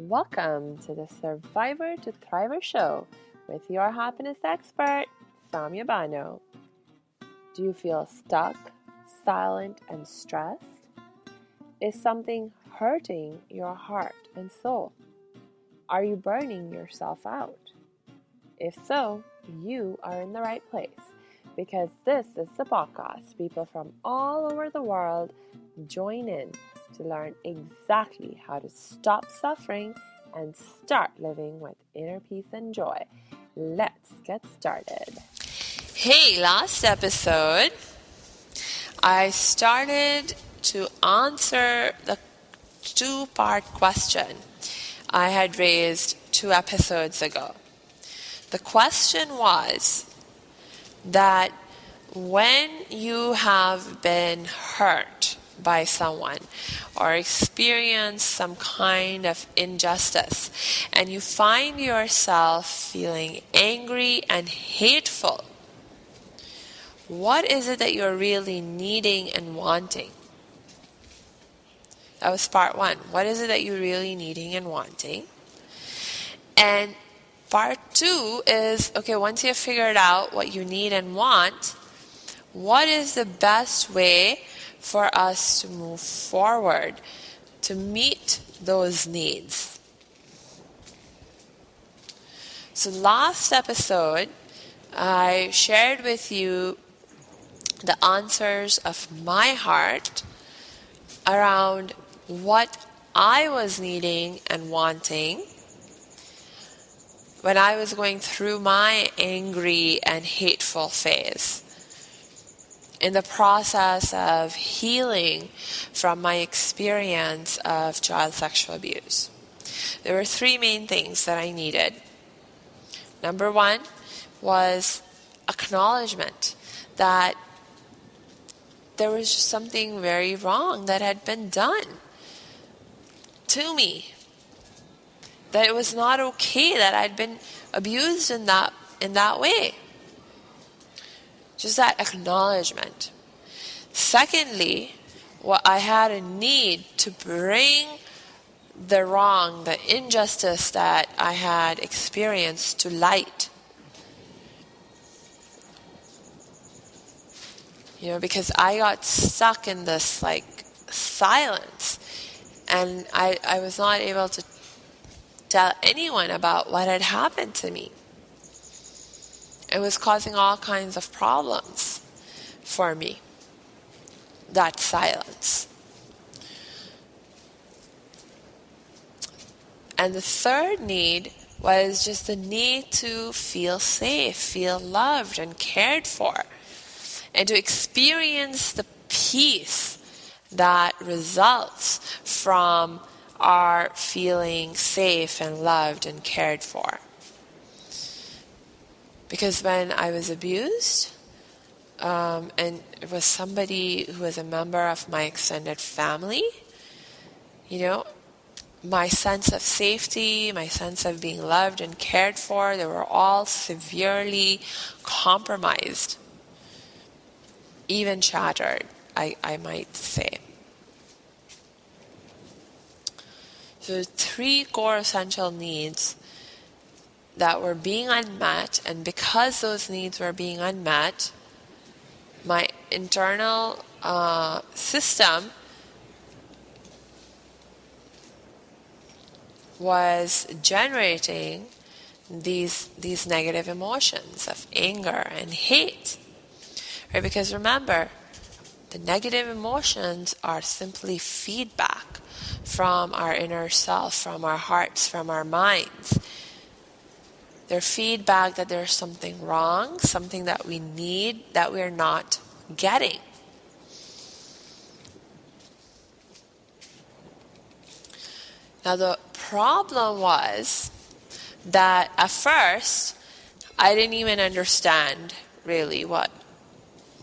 Welcome to the Survivor to Thriver show with your happiness expert, Samia Bano. Do you feel stuck, silent, and stressed? Is something hurting your heart and soul? Are you burning yourself out? If so, you are in the right place because this is the podcast people from all over the world join in to learn exactly how to stop suffering and start living with inner peace and joy. Let's get started. Hey, last episode, I started to answer the two-part question I had raised 2 episodes ago. The question was that when you have been hurt by someone or experience some kind of injustice and you find yourself feeling angry and hateful, what is it that you're really needing and wanting? That was part 1. What is it that you're really needing and wanting? And part 2 is, okay, once you've figured out what you need and want, what is the best way for us to move forward to meet those needs? So last episode, I shared with you the answers of my heart around what I was needing and wanting when I was going through my angry and hateful phase, in the process of healing from my experience of child sexual abuse. There were 3 main things that I needed. Number 1 was acknowledgement that there was just something very wrong that had been done to me. That it was not okay that I'd been abused in that way. Just that acknowledgement. Secondly, what I had a need to bring the wrong, the injustice that I had experienced to light. Because I got stuck in this silence, and I was not able to tell anyone about what had happened to me. It was causing all kinds of problems for me, that silence. And the third need was just the need to feel safe, feel loved and cared for, and to experience the peace that results from our feeling safe and loved and cared for. Because when I was abused, and it was somebody who was a member of my extended family, my sense of safety, my sense of being loved and cared for, they were all severely compromised, even shattered, I might say. So 3 core essential needs that were being unmet, and because those needs were being unmet, my internal system was generating these negative emotions of anger and hate. Right? Because remember, the negative emotions are simply feedback from our inner self, from our hearts, from our minds. They're feedback that there's something wrong, something that we need that we're not getting. Now the problem was that at first I didn't even understand really what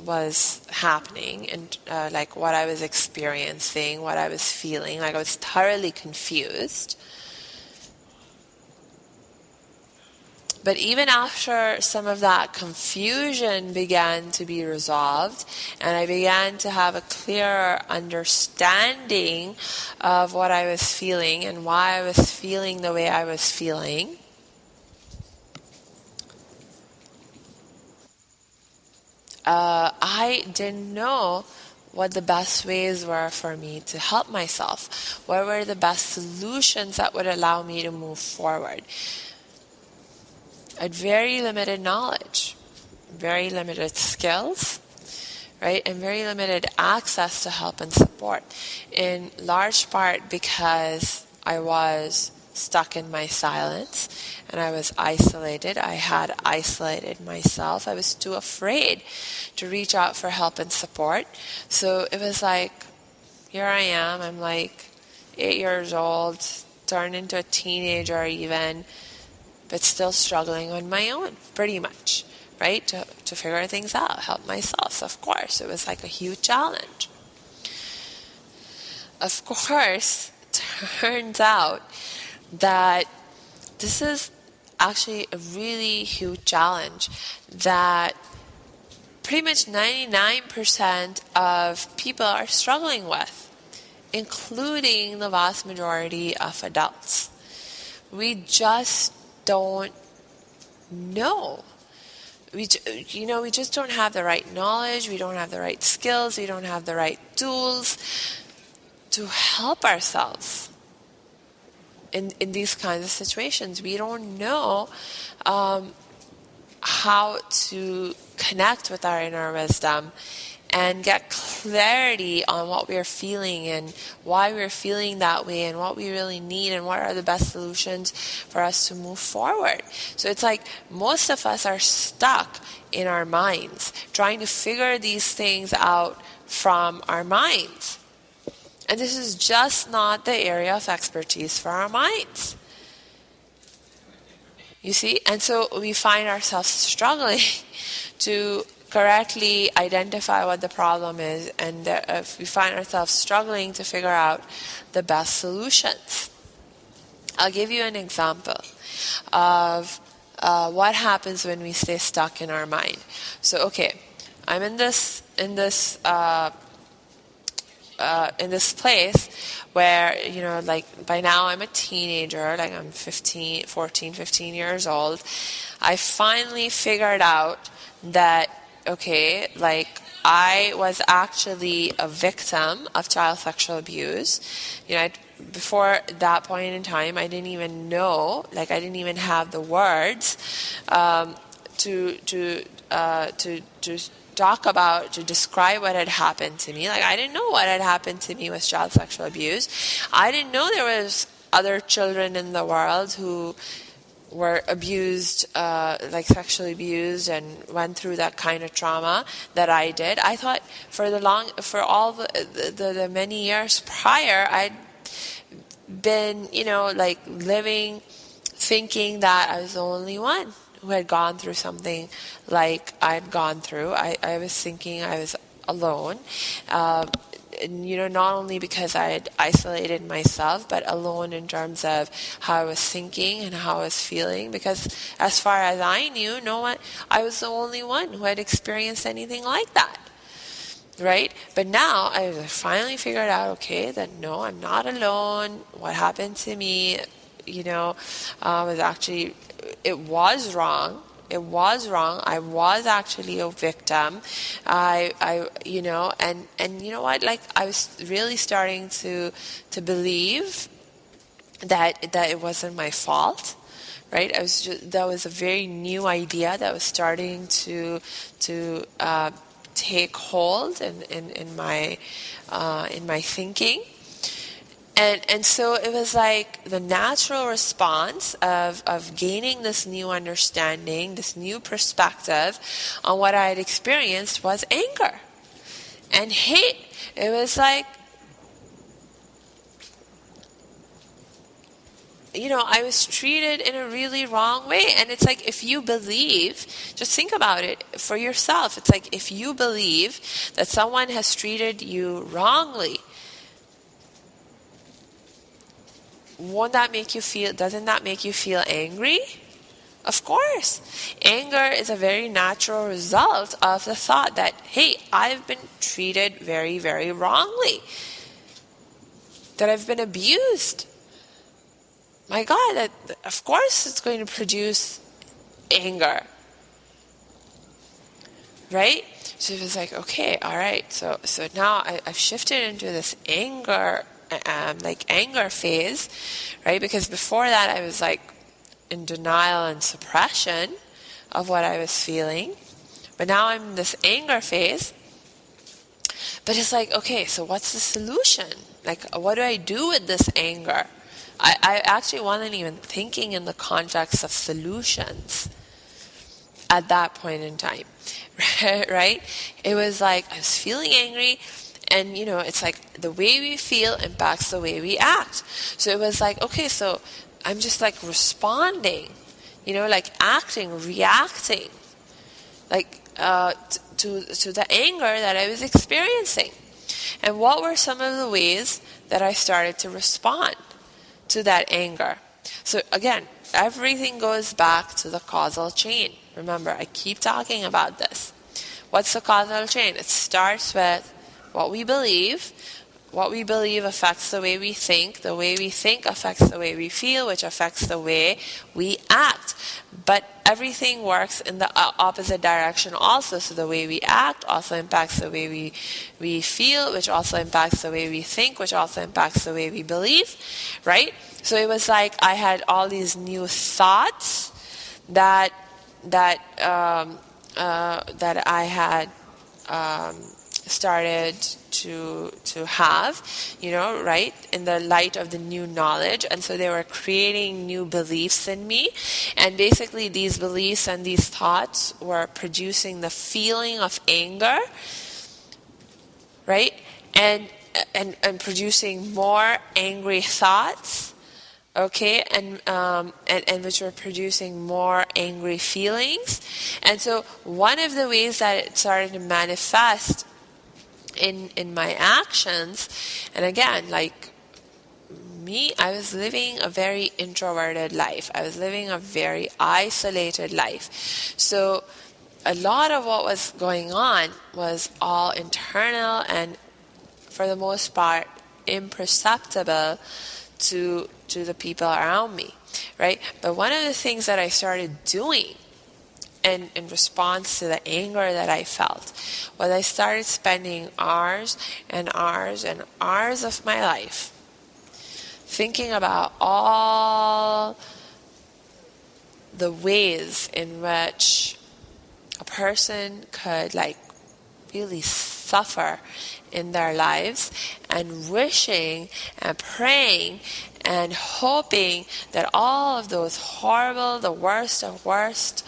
was happening and what I was experiencing, what I was feeling. I was thoroughly confused. But even after some of that confusion began to be resolved, and I began to have a clearer understanding of what I was feeling and why I was feeling the way I was feeling, I didn't know what the best ways were for me to help myself. What were the best solutions that would allow me to move forward? I had very limited knowledge, very limited skills, right? And very limited access to help and support. In large part because I was stuck in my silence and I was isolated. I had isolated myself. I was too afraid to reach out for help and support. So it was like, here I am. I'm like 8 years old, turned into a teenager even, but still struggling on my own, pretty much, right? To figure things out, help myself. So of course, it was like a huge challenge. Of course, turns out that this is actually a really huge challenge that pretty much 99% of people are struggling with, including the vast majority of adults. We just don't know. We just don't have the right knowledge. We don't have the right skills. We don't have the right tools to help ourselves in these kinds of situations. We don't know how to connect with our inner wisdom and get clarity on what we're feeling and why we're feeling that way and what we really need and what are the best solutions for us to move forward. So it's like most of us are stuck in our minds, trying to figure these things out from our minds. And this is just not the area of expertise for our minds. You see? And so we find ourselves struggling to correctly identify what the problem is, and we find ourselves struggling to figure out the best solutions. I'll give you an example of what happens when we stay stuck in our mind. So, okay, I'm in this place where, like by now I'm a teenager, like I'm 14, 15 years old. I finally figured out that, okay, like I was actually a victim of child sexual abuse. Before that point in time, I didn't even know, like I didn't even have the words to talk about, to describe what had happened to me. Like I didn't know what had happened to me with child sexual abuse. I didn't know there was other children in the world who were abused, like sexually abused, and went through that kind of trauma that I did. I thought for all the many years prior, I'd been, like living, thinking that I was the only one who had gone through something like I'd gone through. I was thinking I was alone. Not only because I had isolated myself, but alone in terms of how I was thinking and how I was feeling. Because as far as I knew, I was the only one who had experienced anything like that. Right? But now I finally figured out, okay, that no, I'm not alone. What happened to me, was actually, it was wrong. It was wrong. I was actually a victim. And you know what? Like I was really starting to believe that it wasn't my fault. Right? That was a very new idea that was starting to take hold in my thinking. And so it was like the natural response of gaining this new understanding, this new perspective on what I had experienced was anger and hate. It was like, I was treated in a really wrong way. And it's like, if you believe, just think about it for yourself. It's like, if you believe that someone has treated you wrongly, doesn't that make you feel angry? Of course, anger is a very natural result of the thought that, hey, I've been treated very, very wrongly, that I've been abused. My God, of course it's going to produce anger, right? So it was like, okay, all right. So now I've shifted into this anger, anger phase, right? Because before that I was like in denial and suppression of what I was feeling. But now I'm in this anger phase. But it's like, okay, so what's the solution? Like, what do I do with this anger? I actually wasn't even thinking in the context of solutions at that point in time, right? It was like I was feeling angry, and it's like the way we feel impacts the way we act. So it was like, okay, so I'm just like responding, like acting, reacting, like to the anger that I was experiencing. And what were some of the ways that I started to respond to that anger? So again, everything goes back to the causal chain. Remember, I keep talking about this. What's the causal chain? It starts with what we believe. What we believe affects the way we think. The way we think affects the way we feel, which affects the way we act. But everything works in the opposite direction also. So the way we act also impacts the way we feel, which also impacts the way we think, which also impacts the way we believe, right? So it was like I had all these new thoughts that I had started to have, right, in the light of the new knowledge. And so they were creating new beliefs in me, and basically these beliefs and these thoughts were producing the feeling of anger, right, and producing more angry thoughts, okay, and which were producing more angry feelings. And so one of the ways that it started to manifest in my actions, and again, like me, I was living a very introverted life. I was living a very isolated life. So a lot of what was going on was all internal and, for the most part, imperceptible to the people around me, right? But one of the things that I started doing in response to the anger that I felt was I started spending hours and hours and hours of my life thinking about all the ways in which a person could like really suffer in their lives, and wishing and praying and hoping that all of those horrible, the worst of worst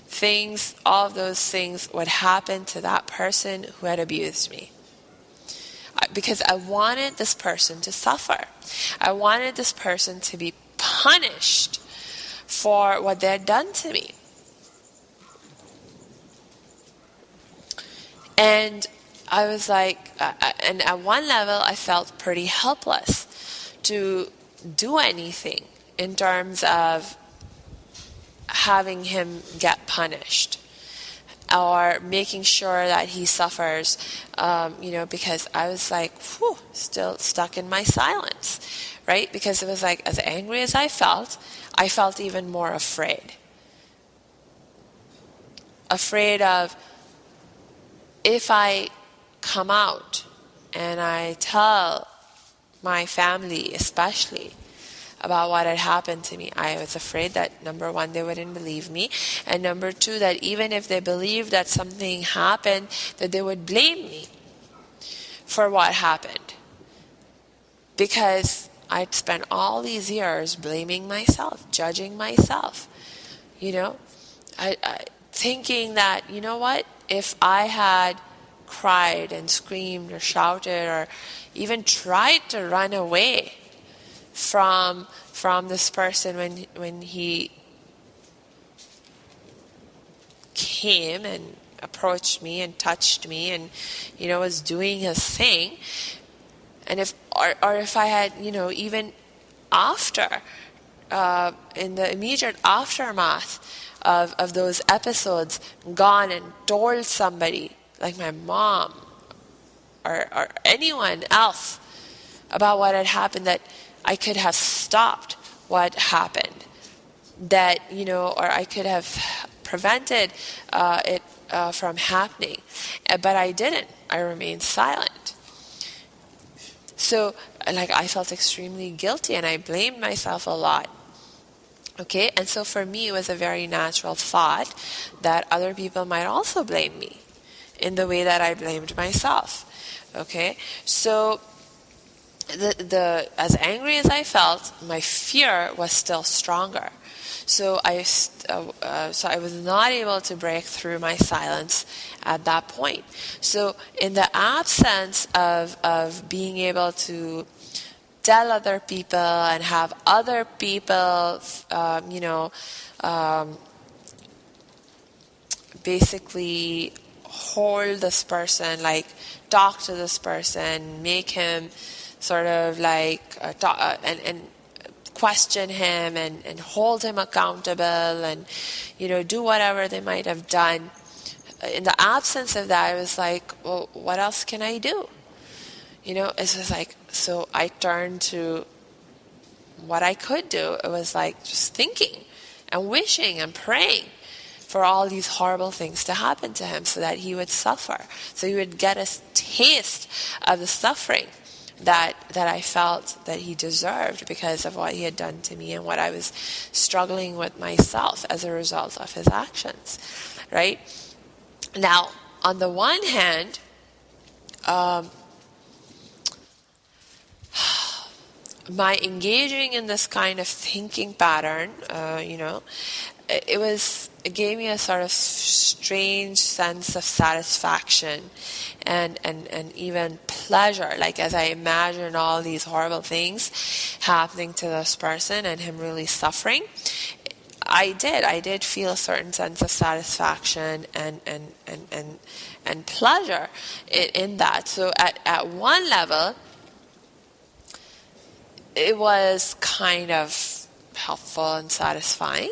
things, all of those things would happen to that person who had abused me. Because I wanted this person to suffer. I wanted this person to be punished for what they had done to me. And I was like, and at one level I felt pretty helpless to do anything in terms of having him get punished or making sure that he suffers, because I was like, still stuck in my silence, right? Because it was like, as angry as I felt even more afraid of, if I come out and I tell my family especially about what had happened to me, I was afraid that, number one, they wouldn't believe me, and number two, that even if they believed that something happened, that they would blame me for what happened. Because I'd spent all these years blaming myself, judging myself, I thinking that, if I had cried and screamed or shouted or even tried to run away from this person when he came and approached me and touched me and was doing his thing, and if I had even after in the immediate aftermath of those episodes, gone and told somebody, like my mom or anyone else, about what had happened, that I could have stopped what happened, that, or I could have prevented it from happening. But I didn't. I remained silent. So, I felt extremely guilty, and I blamed myself a lot. Okay, and so for me, it was a very natural thought that other people might also blame me in the way that I blamed myself. Okay, so the as angry as I felt, my fear was still stronger. So I was not able to break through my silence at that point. So in the absence of being able to tell other people and have other people, basically hold this person, talk to this person, make him sort of and question him and hold him accountable and, do whatever they might have done. In the absence of that, I was like, well, what else can I do? It's just so I turned to what I could do. It was just thinking and wishing and praying for all these horrible things to happen to him so that he would suffer, so he would get a taste of the suffering that I felt that he deserved because of what he had done to me and what I was struggling with myself as a result of his actions, right? Now, on the one hand, my engaging in this kind of thinking pattern, it gave me a sort of strange sense of satisfaction and even pleasure, as I imagined all these horrible things happening to this person and him really suffering. I did feel a certain sense of satisfaction and pleasure in that. So at one level, it was kind of helpful and satisfying,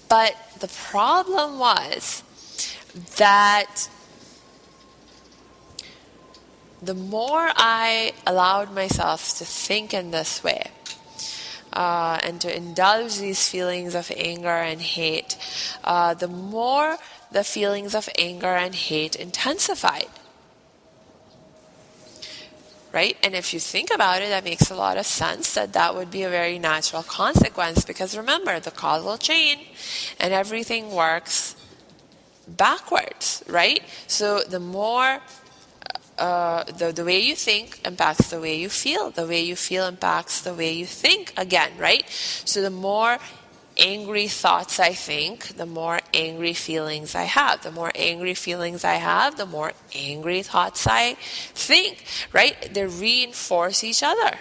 but the problem was that the more I allowed myself to think in this way, and to indulge these feelings of anger and hate, the more the feelings of anger and hate intensified. Right? And if you think about it, that makes a lot of sense that would be a very natural consequence, because remember, the causal chain and everything works backwards, right? So the more the way you think impacts the way you feel. The way you feel impacts the way you think again, right? So the more angry thoughts I think, the more angry feelings I have. The more angry feelings I have, the more angry thoughts I think, right? They reinforce each other.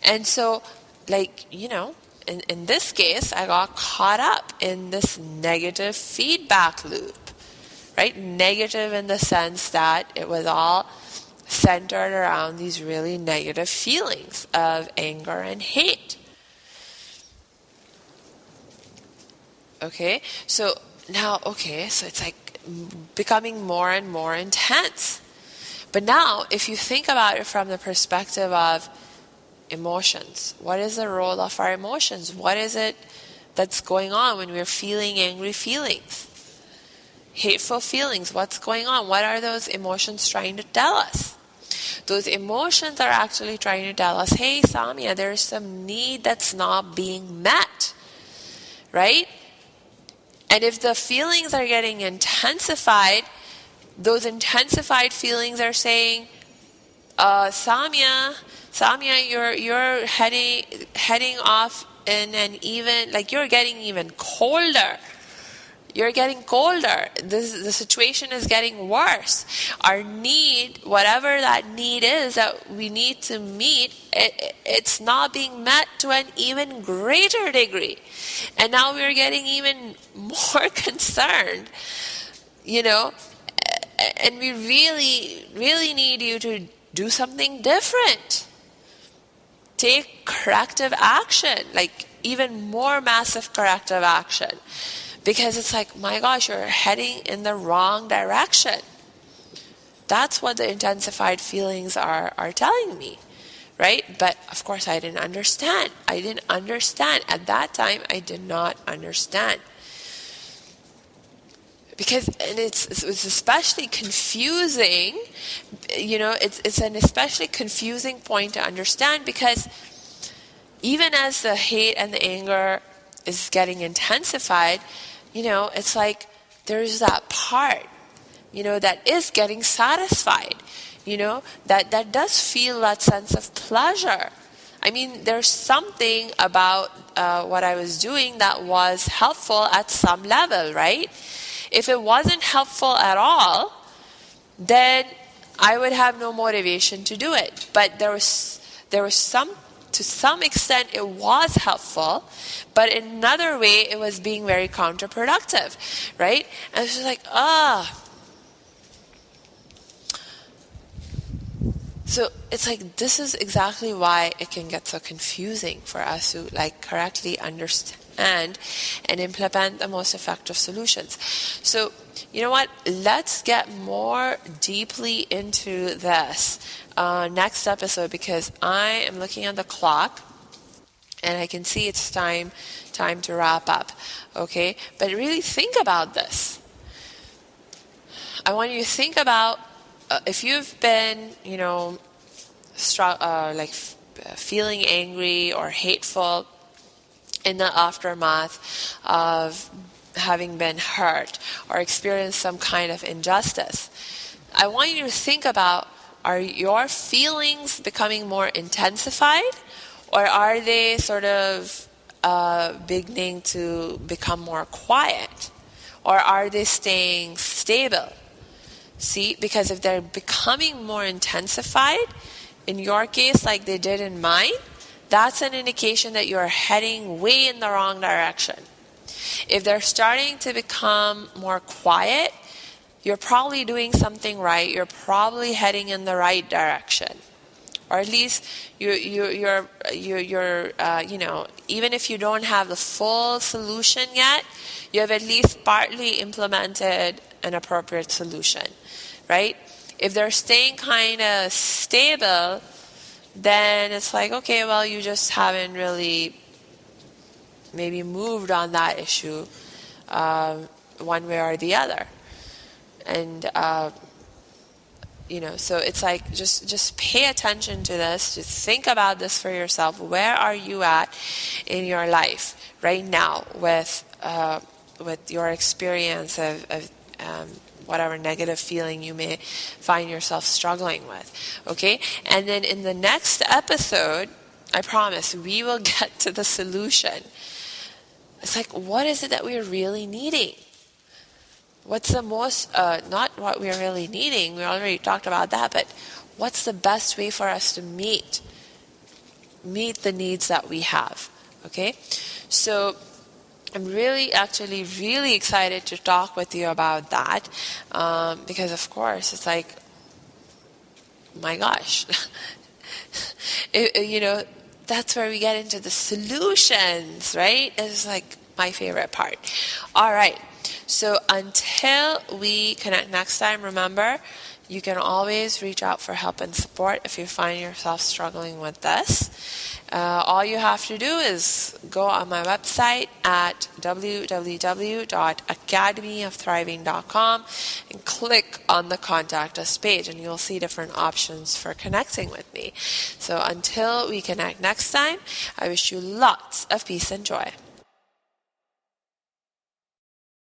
And so, in this case, I got caught up in this negative feedback loop, right? Negative in the sense that it was all centered around these really negative feelings of anger and hate. Okay, so it's becoming more and more intense. But now, if you think about it from the perspective of emotions, what is the role of our emotions? What is it that's going on when we're feeling angry feelings? Hateful feelings, what's going on? What are those emotions trying to tell us? Those emotions are actually trying to tell us, hey, Samia, there's some need that's not being met, right? And if the feelings are getting intensified, those intensified feelings are saying, Samia, you're heading off in an even, you're getting even colder. You're getting colder. The situation is getting worse. Our need, whatever that need is that we need to meet, it's not being met to an even greater degree. And now we're getting even more concerned, and we really, really need you to do something different. take corrective action, like even more massive corrective action. Because it's like, my gosh, you're heading in the wrong direction. That's what the intensified feelings are telling me, right? But of course, I didn't understand. At that time, I did not understand. Because, and it's especially confusing, it's an especially confusing point to understand, because even as the hate and the anger is getting intensified, it's like there's that part, that is getting satisfied, that does feel that sense of pleasure. I mean, there's something about what I was doing that was helpful at some level, right? If it wasn't helpful at all, then I would have no motivation to do it. But there was to some extent it was helpful, but in another way it was being very counterproductive, right? And it's just like, So it's like, this is exactly why it can get so confusing for us to correctly understand and implement the most effective solutions. So, you know what? Let's get more deeply into this next episode, because I am looking at the clock and I can see it's time to wrap up. Okay? But really think about this. I want you to think about if you've been, feeling angry or hateful in the aftermath of having been hurt or experienced some kind of injustice. I want you to think about, are your feelings becoming more intensified, or are they sort of beginning to become more quiet, or are they staying stable? See, because if they're becoming more intensified, in your case like they did in mine, that's an indication that you're heading way in the wrong direction. If they're starting to become more quiet, you're probably doing something right. You're probably heading in the right direction, or at least you're even if you don't have the full solution yet, you have at least partly implemented an appropriate solution, right? If they're staying kind of stable, then it's like, okay, well, you just haven't really maybe moved on that issue one way or the other. And, so it's like, just pay attention to this. Just think about this for yourself. Where are you at in your life right now with your experience of whatever negative feeling you may find yourself struggling with, okay? And then in the next episode, I promise, we will get to the solution. It's like, what is it that we're really needing? What's the most, not what we're really needing, we already talked about that, but what's the best way for us to meet the needs that we have, okay? So I'm really excited to talk with you about that, because of course it's like, my gosh, that's where we get into the solutions, right? It's like my favorite part. All right, so until we connect next time, remember, you can always reach out for help and support if you find yourself struggling with this. All you have to do is go on my website at www.academyofthriving.com and click on the Contact Us page, and you'll see different options for connecting with me. So until we connect next time, I wish you lots of peace and joy.